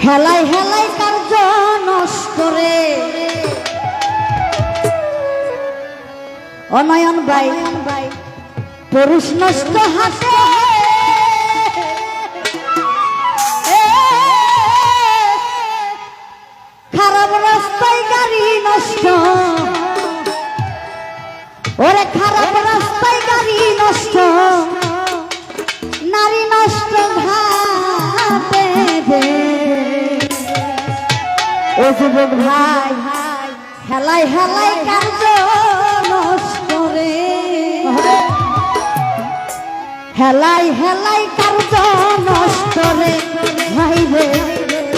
হেলাই হেলাই কার্য নষ্ট রে অনয়ন ভাই পুরুষ নষ্ট হাতে খারাপ রাস্তায় গাড়ি নষ্ট ওরে খারাপ রাস্তায় গাড়ি নষ্ট নারী নষ্ট ঘাটে ও যুবক ভাই হেলাই হেলাই কার্য নষ্ট রে হেলাই হেলাই কার্য নষ্ট রে ভাই রে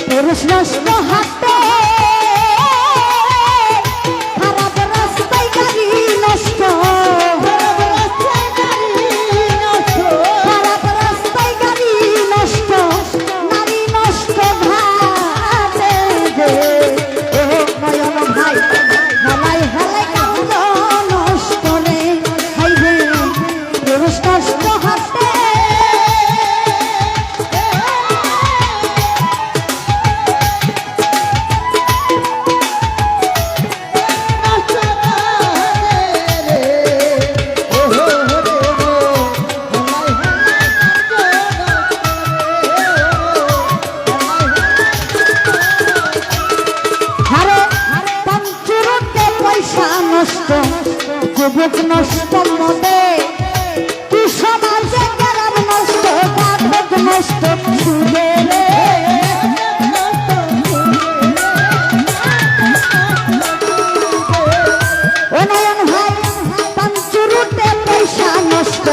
পুরুষ নষ্ট হাতে খারাপ রাস্তায় গাড়ি নষ্ট খারাপ রাস্তায় গাড়ি নষ্ট নারী নষ্ট ঘাটে ও নয়ন ভাই হেলাই হেলাই কার্য নষ্ট রে ভাই রে পুরুষ নষ্ট হাতে যুবক নষ্ট মনে কি সমাজে গ্রাম নষ্ট বাধক নষ্ট সুরে রে অনয়ন ভাই পাঞ্চুরুটে পয়সা নষ্ট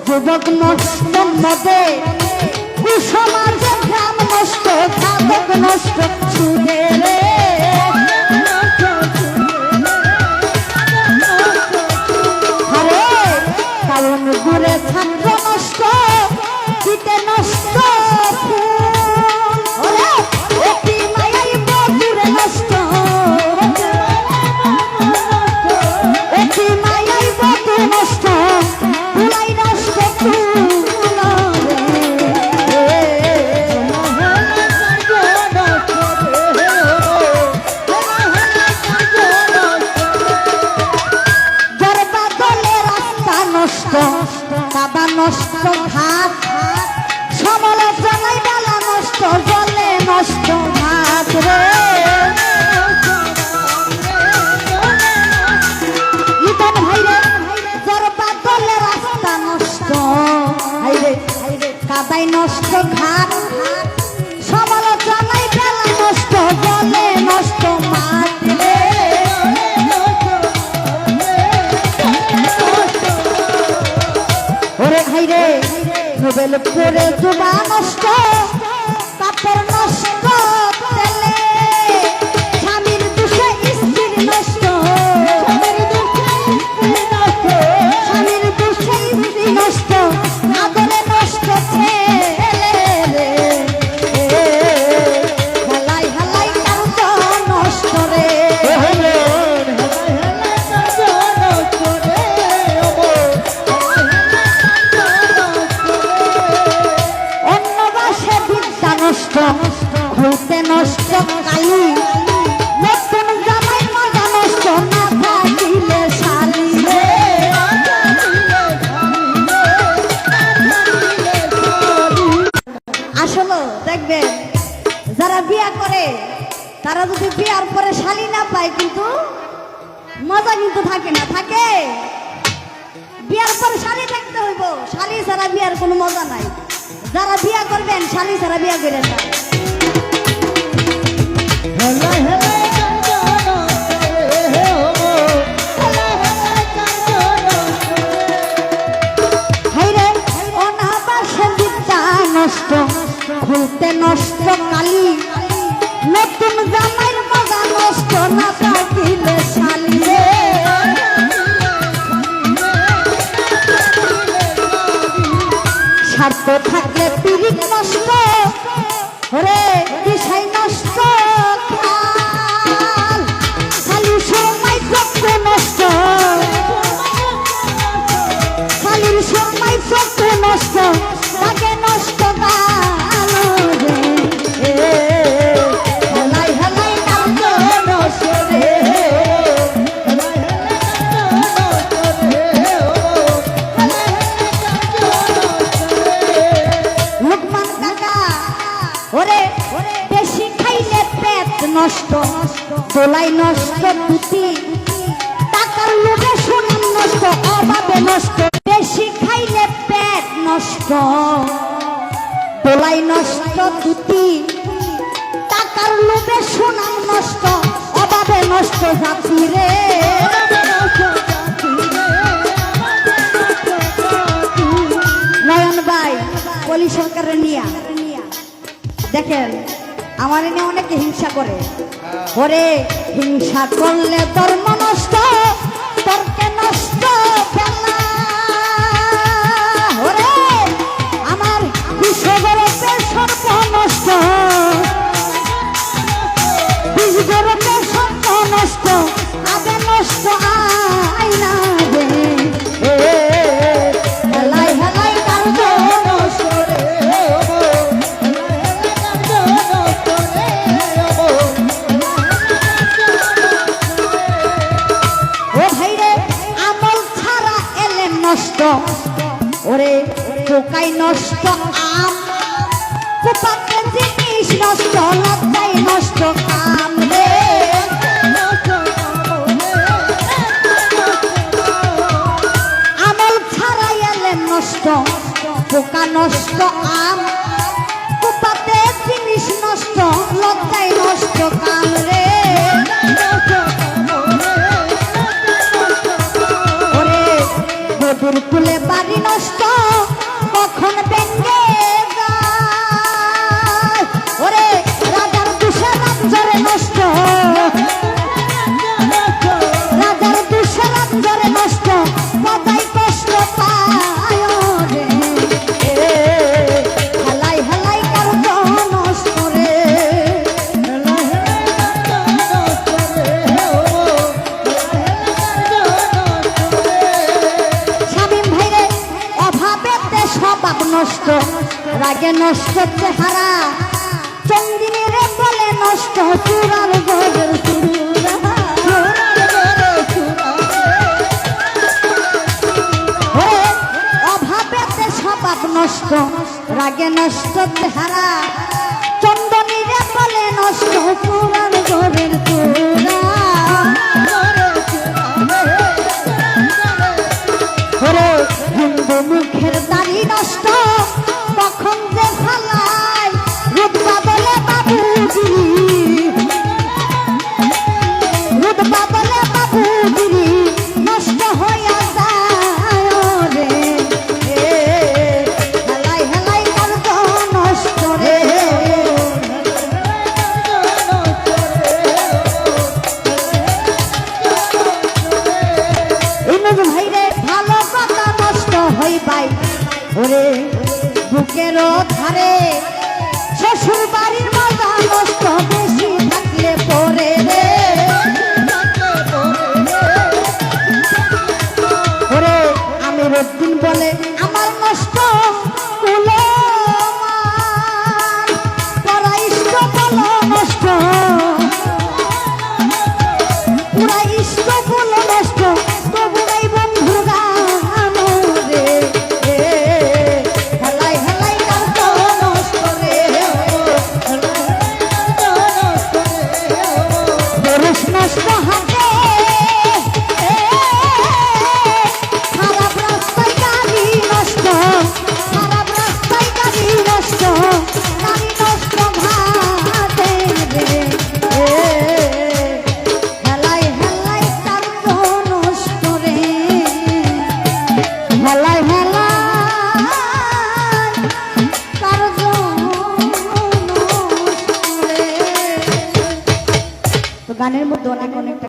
যুবক নষ্ট মনে কি সমাজে গ্রাম নষ্ট বাধক নষ্ট সুরে রে ঘুরে ছাত্র নষ্ট শীতে নষ্ট মায়াই বধুরে নষ্ট মায়াই বধু নষ্ট ফুলাই নষ্ট কাদা নষ্ট ঘাট সমালোচনায় বেলা নষ্ট জলে নষ্ট ঘাট রে ইতন ভাইরে জরবা দলে রাস্তা নষ্ট হাইরে কাদাই নষ্ট ঘাট সমালোচনায় বেলা নষ্ট জলে নষ্ট মাঠ রে রে নোবেল করে জুবা নষ্ট কাপড় নষ্ট তেলে স্বামীর দুষে স্ত্রীর নষ্ট স্বামীর দুষে স্ত্রী নষ্ট আদরে নষ্ট ছেলে রে হেলাই হেলাই কার্য নষ্ট রে হইতে নষ্ট কালি নতুন জামাই মজা নষ্ট না থাকিলে শালি আসলে দেখবেন যারা বিয়া করে তারা যদি বিয়ার পরে শালি না পায় কিন্তু মজা কিন্তু থাকে না থাকে বিয়ার পরে শালি থাকতে হইব শালি ছাড়া বিয়ার কোনো মজা নাই যারা বিয়া করবেন শালি ছাড়া বিয়া করেন না নষ্ট খুলতে নষ্ট কালি নতুন জামাইর মজা নষ্ট না থাকিলে শালি স্বার্থ থাকলে পিরিত নষ্ট রে দিশাই নষ্ট শালির সময় চক্র নষ্ট শালির সময় চক্র নষ্ট তাকে নষ্ট গালো রে ওরে বেশি খাইলে পেট নষ্ট দোলাই নষ্ট দুটি টাকার লোভে সুনাম নষ্ট অভাবে নষ্ট বেশি খাইলে পেট নষ্ট দোলাই নষ্ট দুটি টাকার লোভে সুনাম নষ্ট অভাবে নষ্ট জাতি রে নয়ন ভাই কলি সরকারের নিয়া দেখেন আমার এনে অনেকে হিংসা করে ওরে হিংসা করলে ধর্ম নষ্ট তর্কে নষ্ট ফেলা ওরে আমার বিশ্বগরতে সর্ব নষ্ট বিশ্বগরতে সর্ব নষ্ট আগে নষ্ট আইনা রে হেলাই হেলাই কার্য নষ্ট নষ্ট ওরে পোকাই নষ্ট আম কুপাতে জিনিস নষ্ট লজ্জাই নষ্ট কাম রে আমল ছাড়াই এলে নষ্ট পোকা নষ্ট আম কুপাতে জিনিস নষ্ট লজ্জাই নষ্ট কাম রে কুলে বাড়ি নষ্ট কখন ভেঙে যায় ওরে রাজার দুষে রাজ্যরে নষ্ট রাজার দুষে রাজ্যরে নষ্ট পদাই কষ্ট পায় রে হেলাই হেলাই কার্য নষ্ট রে নষ্ট রাগে নষ্ট চেহারা চন্দিনী রে বলে নষ্ট চূড়ার গরের অভাবেতে স্বভাব নষ্ট রাগে নষ্ট চেহারা চন্দনী রে বলে নষ্ট চূড়ার গরের চূড়া হিন্দু মুখের দাড়ি নষ্ট কখন যে ফালাই রুদবা বলে বাবুগিরি রুদবা বলে বাবুগিরি নষ্ট হইয়া যায় রে হেলাই হেলাই কার্য নষ্ট রে ভাই রে ভালো কথা নষ্ট হই পাই ওরে বুকের ধারে শ্বশুর বাড়ির মজা নষ্ট বেশি থাকলে পরে রে ওরে আমি রোদ্দিন বলে আমার নষ্ট কুলো পরা ইষ্ট বলো নষ্ট পুরা ইষ্ট বলো নষ্ট তবুরাই বন্ধুর গান রে হেলাই হেলাই কার্য নষ্ট রে পুরুষ নষ্ট হাতে খারাপ রাস্তায় গাড়ি নষ্ট খারাপ রাস্তায় গাড়ি নষ্ট গাড়ি নষ্ট ভাতে রে হেলাই হেলাই কার্য নষ্ট রে হেলাই হেলাই কার্য নষ্ট রে তো গানের মধ্যে অনেক অনেক